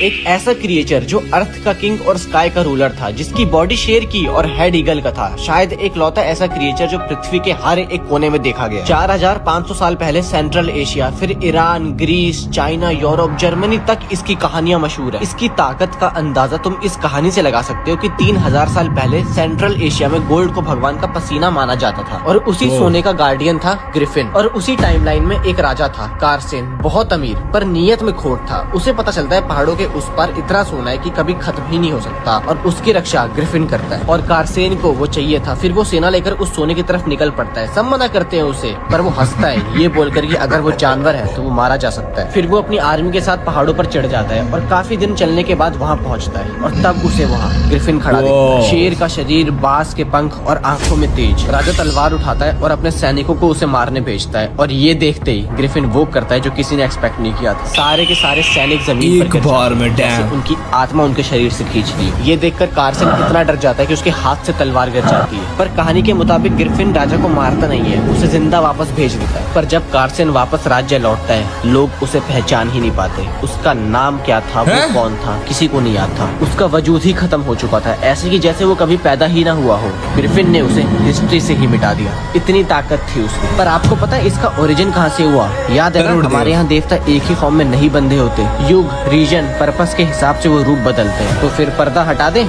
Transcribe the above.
एक ऐसा क्रिएचर जो अर्थ का किंग और स्काई का रूलर था, जिसकी बॉडी शेर की और हेड ईगल का था। शायद एक लौता ऐसा क्रिएचर जो पृथ्वी के हर एक कोने में देखा गया। 4500 साल पहले सेंट्रल एशिया, फिर Iran, Greece, China, Europe, Germany तक इसकी कहानियां मशहूर है। इसकी ताकत का अंदाजा तुम इस कहानी से लगा सकते हो कि 3000 साल पहले सेंट्रल एशिया में गोल्ड को भगवान का पसीना माना जाता था और उसी सोने का गार्डियन था ग्रिफिन। और उसी टाइमलाइन में एक राजा था कारसेन, बहुत अमीर पर नीयत में खोट था। उसे पता चलता है पहाड़ों के उस पार इतना सोना है कि कभी खत्म ही नहीं हो सकता और उसकी रक्षा ग्रिफिन करता है। और कारसेन को वो चाहिए था। फिर वो सेना लेकर उस सोने की तरफ निकल पड़ता है। सब मना करते हैं उसे, पर वो हंसता है ये बोलकर कि अगर वो जानवर है तो वो मारा जा सकता है। फिर वो अपनी आर्मी के साथ पहाड़ों पर चढ़ जाता है और काफी दिन चलने के बाद वहाँ पहुँचता है और तब उसे वहाँ ग्रिफिन खड़ा दिखता है। शेर का शरीर, बांस के पंख और आंखों में तेज। राजा तलवार उठाता है और अपने सैनिकों को उसे मारने भेजता है और ये देखते ही ग्रिफिन वो करता है जो किसी ने एक्सपेक्ट नहीं किया था। सारे के सारे सैनिक जमीन पर गिर जाते हैं, जैसे उनकी आत्मा उनके शरीर से खींच ली। ये देखकर कारसेन इतना डर जाता है कि उसके हाथ से तलवार गिर जाती है। पर कहानी के मुताबिक ग्रिफिन राजा को मारता नहीं है, उसे जिंदा वापस भेज देता है। पर जब कारसेन वापस राज्य लौटता है, लोग उसे पहचान ही नहीं पाते। उसका नाम क्या था, वो कौन था, किसी को नहीं याद था। उसका वजूद ही खत्म हो चुका था, ऐसे कि जैसे वो कभी पैदा ही ना हुआ हो। ग्रिफिन ने उसे हिस्ट्री से ही मिटा दिया। इतनी ताकत थी उसकी। पर आपको पता है इसका ओरिजिन कहाँ से हुआ? याद है ना, हमारे यहाँ देवता एक ही फॉर्म में नहीं बंधे होते। युग, रीजन, पर्पस के हिसाब से वो रूप बदलते हैं। तो फिर पर्दा हटा दें।